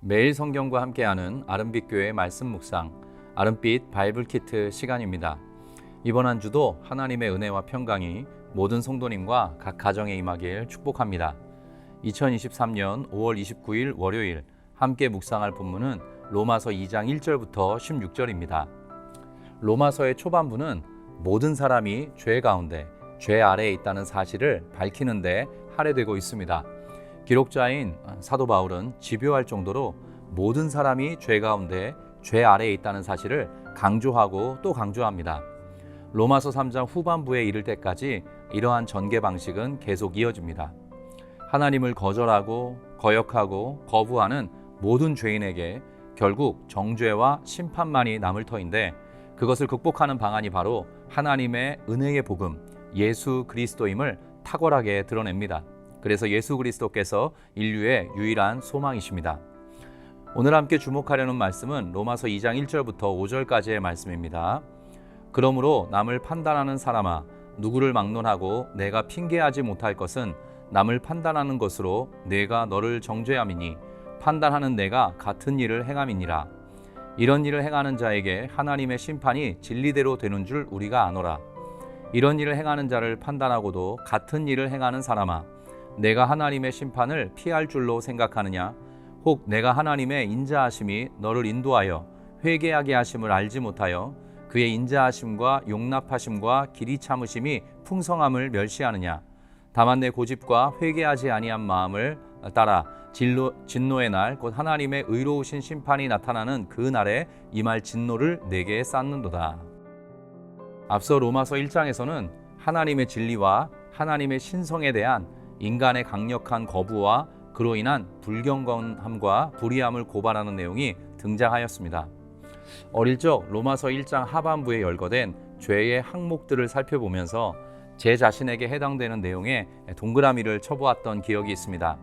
매일 성경과 함께하는 아름빛 교회의 말씀 묵상, 아름빛 바이블 키트 시간입니다. 이번 한 주도 하나님의 은혜와 평강이 모든 성도님과 각 가정에 임하길 축복합니다. 2023년 5월 29일 월요일 함께 묵상할 본문은 로마서 2장 1절부터 16절입니다. 로마서의 초반부는 모든 사람이 죄 가운데, 죄 아래에 있다는 사실을 밝히는 데 할애되고 있습니다. 기록자인 사도 바울은 집요할 정도로 모든 사람이 죄 가운데, 죄 아래에 있다는 사실을 강조하고 또 강조합니다. 로마서 3장 후반부에 이를 때까지 이러한 전개 방식은 계속 이어집니다. 하나님을 거절하고 거역하고 거부하는 모든 죄인에게 결국 정죄와 심판만이 남을 터인데, 그것을 극복하는 방안이 바로 하나님의 은혜의 복음, 예수 그리스도임을 탁월하게 드러냅니다. 그래서 예수 그리스도께서 인류의 유일한 소망이십니다. 오늘 함께 주목하려는 말씀은 로마서 2장 1절부터 5절까지의 말씀입니다. 그러므로 남을 판단하는 사람아, 누구를 막론하고 내가 핑계하지 못할 것은 남을 판단하는 것으로 내가 너를 정죄함이니 판단하는 내가 같은 일을 행함이니라. 이런 일을 행하는 자에게 하나님의 심판이 진리대로 되는 줄 우리가 아노라. 이런 일을 행하는 자를 판단하고도 같은 일을 행하는 사람아, 내가 하나님의 심판을 피할 줄로 생각하느냐? 혹 내가 하나님의 인자하심이 너를 인도하여 회개하게 하심을 알지 못하여 그의 인자하심과 용납하심과 길이 참으심이 풍성함을 멸시하느냐? 다만 내 고집과 회개하지 아니한 마음을 따라 진노의 날, 곧 하나님의 의로우신 심판이 나타나는 그 날에 임할 진노를 내게 쌓는도다. 앞서 로마서 1장에서는 하나님의 진리와 하나님의 신성에 대한 인간의 강력한 거부와 그로 인한 불경건함과 불의함을 고발하는 내용이 등장하였습니다. 어릴 적 로마서 1장 하반부에 열거된 죄의 항목들을 살펴보면서 제 자신에게 해당되는 내용에 동그라미를 쳐보았던 기억이 있습니다.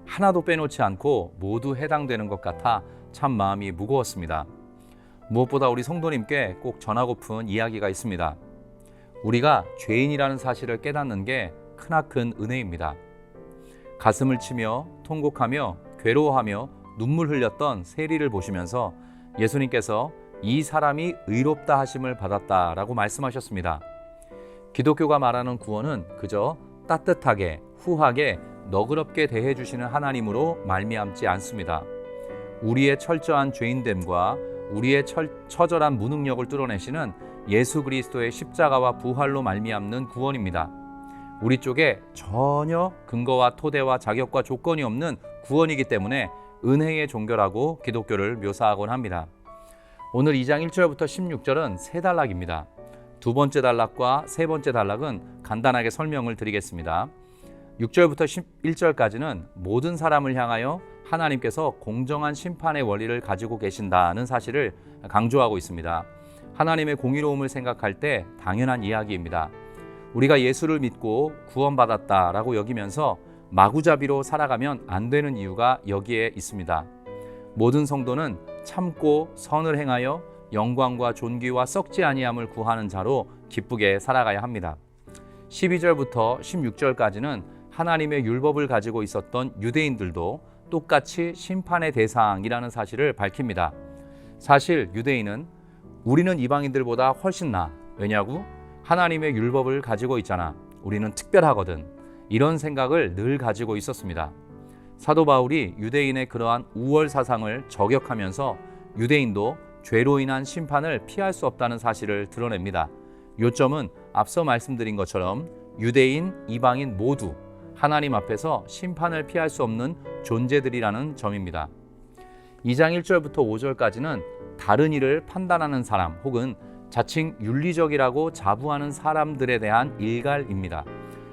하나도 빼놓지 않고 모두 해당되는 것 같아 참 마음이 무거웠습니다. 무엇보다 우리 성도님께 꼭 전하고픈 이야기가 있습니다. 우리가 죄인이라는 사실을 깨닫는 게 크나큰 은혜입니다. 가슴을 치며 통곡하며 괴로워하며 눈물 흘렸던 세리를 보시면서 예수님께서 이 사람이 의롭다 하심을 받았다라고 말씀하셨습니다. 기독교가 말하는 구원은 그저 따뜻하게, 후하게, 너그럽게 대해주시는 하나님으로 말미암지 않습니다. 우리의 철저한 죄인됨과 우리의 처절한 무능력을 뚫어내시는 예수 그리스도의 십자가와 부활로 말미암는 구원입니다. 우리 쪽에 전혀 근거와 토대와 자격과 조건이 없는 구원이기 때문에 은혜의 종교라고 기독교를 묘사하곤 합니다. 오늘 2장 1절부터 16절은 세 단락입니다. 두 번째 단락과 세 번째 단락은 간단하게 설명을 드리겠습니다. 6절부터 11절까지는 모든 사람을 향하여 하나님께서 공정한 심판의 원리를 가지고 계신다는 사실을 강조하고 있습니다. 하나님의 공의로움을 생각할 때 당연한 이야기입니다. 우리가 예수를 믿고 구원받았다라고 여기면서 마구잡이로 살아가면 안 되는 이유가 여기에 있습니다. 모든 성도는 참고 선을 행하여 영광과 존귀와 썩지 아니함을 구하는 자로 기쁘게 살아가야 합니다. 12절부터 16절까지는 하나님의 율법을 가지고 있었던 유대인들도 똑같이 심판의 대상이라는 사실을 밝힙니다. 사실 유대인은 우리는 이방인들보다 훨씬 나아. 왜냐고? 하나님의 율법을 가지고 있잖아. 우리는 특별하거든. 이런 생각을 늘 가지고 있었습니다. 사도 바울이 유대인의 그러한 우월 사상을 저격하면서 유대인도 죄로 인한 심판을 피할 수 없다는 사실을 드러냅니다. 요점은 앞서 말씀드린 것처럼 유대인, 이방인 모두 하나님 앞에서 심판을 피할 수 없는 존재들이라는 점입니다. 2장 1절부터 5절까지는 다른 일을 판단하는 사람 혹은 자칭 윤리적이라고 자부하는 사람들에 대한 일갈입니다.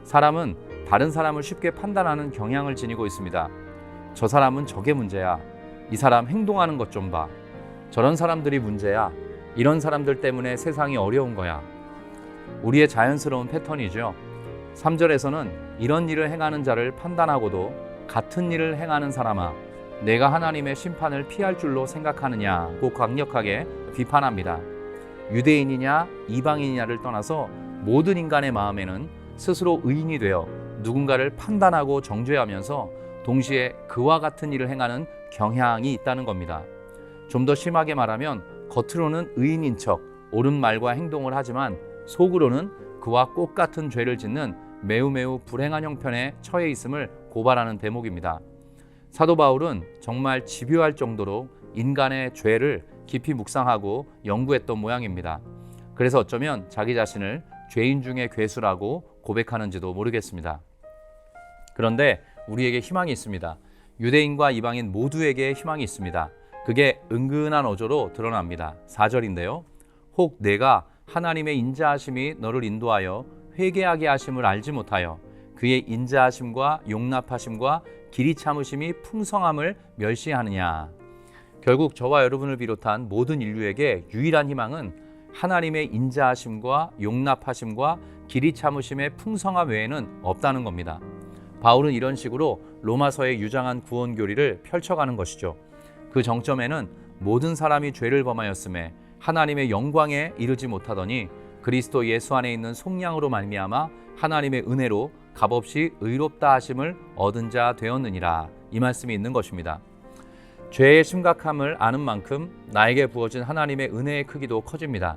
사람은 다른 사람을 쉽게 판단하는 경향을 지니고 있습니다. 저 사람은 저게 문제야. 이 사람 행동하는 것 좀 봐. 저런 사람들이 문제야. 이런 사람들 때문에 세상이 어려운 거야. 우리의 자연스러운 패턴이죠. 3절에서는 이런 일을 행하는 자를 판단하고도 같은 일을 행하는 사람아, 내가 하나님의 심판을 피할 줄로 생각하느냐고 강력하게 비판합니다. 유대인이냐 이방인이냐를 떠나서 모든 인간의 마음에는 스스로 의인이 되어 누군가를 판단하고 정죄하면서 동시에 그와 같은 일을 행하는 경향이 있다는 겁니다. 좀 더 심하게 말하면 겉으로는 의인인 척 옳은 말과 행동을 하지만 속으로는 그와 똑같은 죄를 짓는 매우 불행한 형편에 처해 있음을 고발하는 대목입니다. 사도 바울은 정말 집요할 정도로 인간의 죄를 깊이 묵상하고 연구했던 모양입니다. 그래서 어쩌면 자기 자신을 죄인 중에 괴수라고 고백하는지도 모르겠습니다. 그런데 우리에게 희망이 있습니다. 유대인과 이방인 모두에게 희망이 있습니다. 그게 은근한 어조로 드러납니다. 4절인데요. 혹 내가 하나님의 인자하심이 너를 인도하여 회개하게 하심을 알지 못하여 그의 인자하심과 용납하심과 길이 참으심이 풍성함을 멸시하느냐. 결국 저와 여러분을 비롯한 모든 인류에게 유일한 희망은 하나님의 인자하심과 용납하심과 길이 참으심의 풍성함 외에는 없다는 겁니다. 바울은 이런 식으로 로마서의 유장한 구원 교리를 펼쳐가는 것이죠. 그 정점에는 모든 사람이 죄를 범하였음에 하나님의 영광에 이르지 못하더니 그리스도 예수 안에 있는 속량으로 말미암아 하나님의 은혜로 값없이 의롭다 하심을 얻은 자 되었느니라, 이 말씀이 있는 것입니다. 죄의 심각함을 아는 만큼 나에게 부어진 하나님의 은혜의 크기도 커집니다.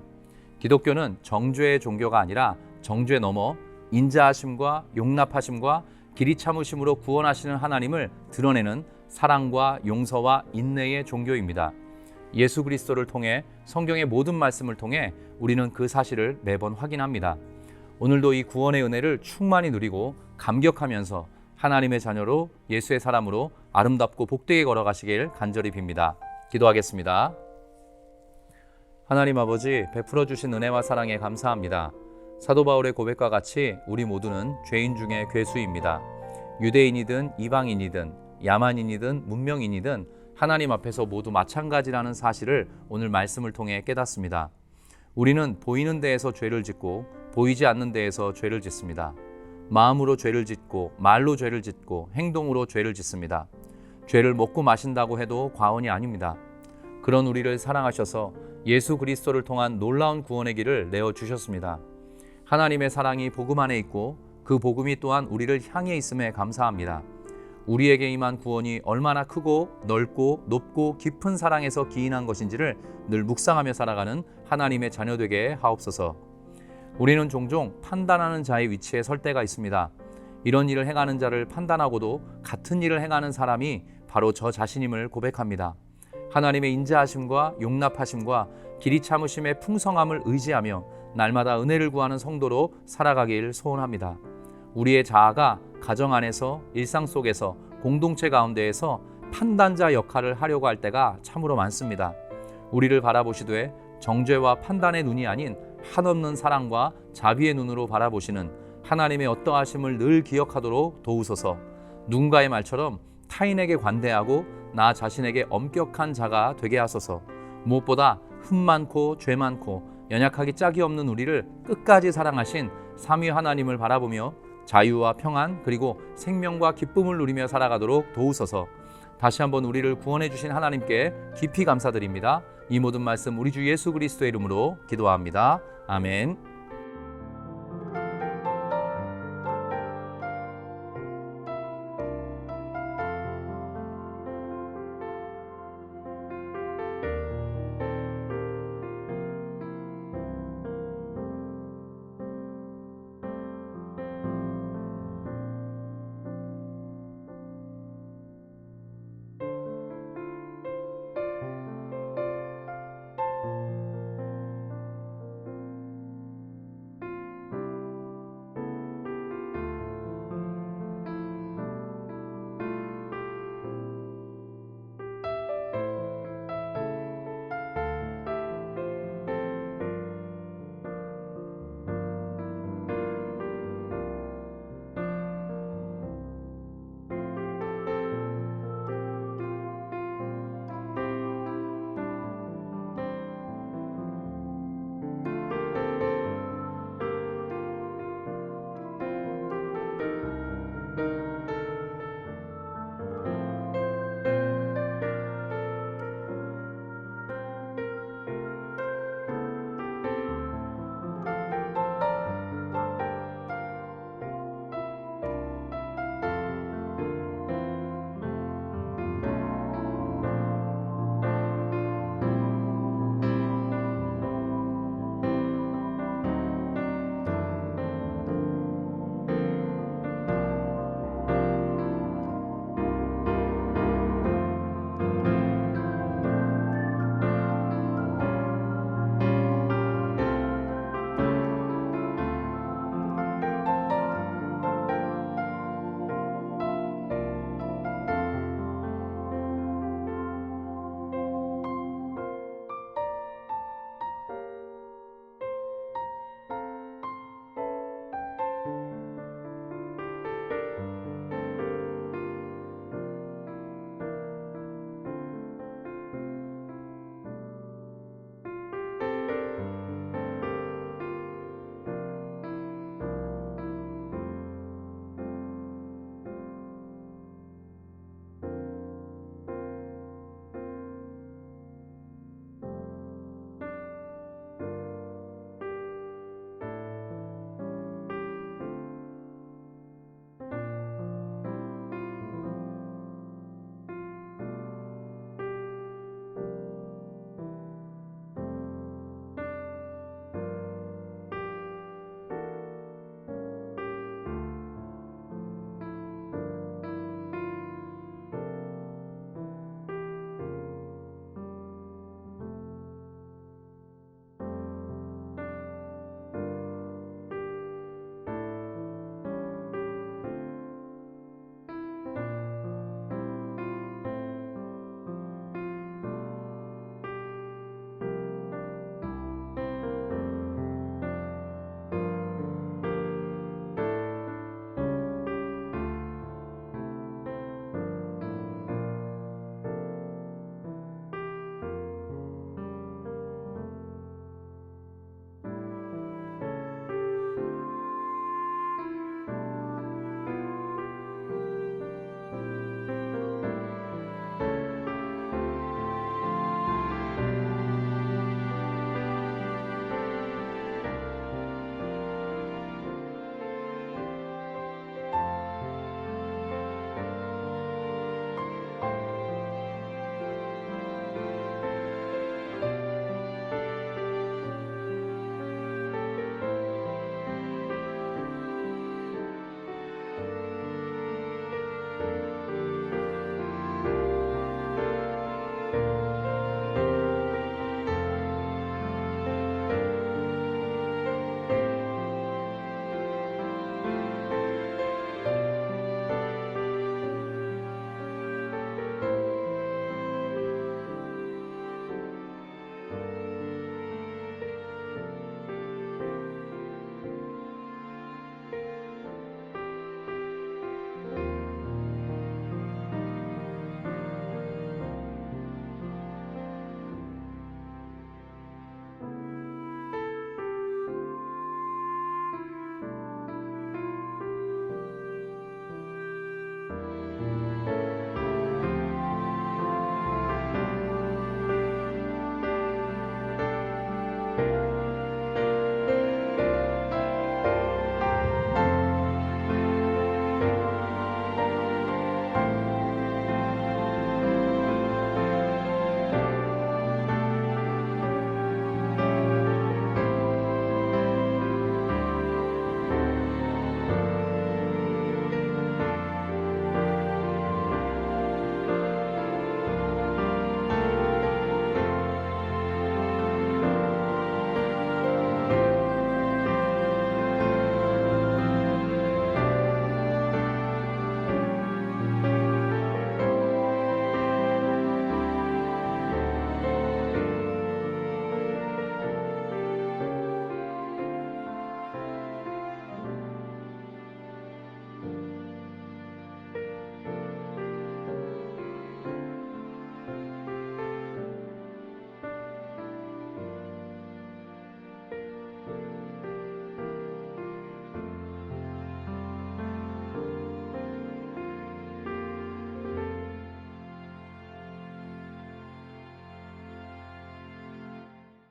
기독교는 정죄의 종교가 아니라 정죄 넘어 인자하심과 용납하심과 길이 참으심으로 구원하시는 하나님을 드러내는 사랑과 용서와 인내의 종교입니다. 예수 그리스도를 통해 성경의 모든 말씀을 통해 우리는 그 사실을 매번 확인합니다. 오늘도 이 구원의 은혜를 충만히 누리고 감격하면서 하나님의 자녀로 예수의 사람으로 아름답고 복되게 걸어가시길 간절히 빕니다. 기도하겠습니다. 하나님 아버지, 베풀어 주신 은혜와 사랑에 감사합니다. 사도 바울의 고백과 같이 우리 모두는 죄인 중에 괴수입니다. 유대인이든 이방인이든 야만인이든 문명인이든 하나님 앞에서 모두 마찬가지라는 사실을 오늘 말씀을 통해 깨닫습니다. 우리는 보이는 데에서 죄를 짓고 보이지 않는 데에서 죄를 짓습니다. 마음으로 죄를 짓고 말로 죄를 짓고 행동으로 죄를 짓습니다. 죄를 먹고 마신다고 해도 과언이 아닙니다. 그런 우리를 사랑하셔서 예수 그리스도를 통한 놀라운 구원의 길을 내어주셨습니다. 하나님의 사랑이 복음 안에 있고 그 복음이 또한 우리를 향해 있음에 감사합니다. 우리에게 임한 구원이 얼마나 크고 넓고 높고 깊은 사랑에서 기인한 것인지를 늘 묵상하며 살아가는 하나님의 자녀 되게 하옵소서. 우리는 종종 판단하는 자의 위치에 설 때가 있습니다. 이런 일을 행하는 자를 판단하고도 같은 일을 행하는 사람이 바로 저 자신임을 고백합니다. 하나님의 인자하심과 용납하심과 길이 참으심의 풍성함을 의지하며 날마다 은혜를 구하는 성도로 살아가길 소원합니다. 우리의 자아가 가정 안에서 일상 속에서 공동체 가운데에서 판단자 역할을 하려고 할 때가 참으로 많습니다. 우리를 바라보시되 정죄와 판단의 눈이 아닌 한없는 사랑과 자비의 눈으로 바라보시는 하나님의 어떠하심을 늘 기억하도록 도우소서. 누군가의 말처럼 타인에게 관대하고 나 자신에게 엄격한 자가 되게 하소서. 무엇보다 흠 많고 죄 많고 연약하기 짝이 없는 우리를 끝까지 사랑하신 삼위 하나님을 바라보며 자유와 평안 그리고 생명과 기쁨을 누리며 살아가도록 도우소서. 다시 한번 우리를 구원해 주신 하나님께 깊이 감사드립니다. 이 모든 말씀 우리 주 예수 그리스도의 이름으로 기도합니다. 아멘.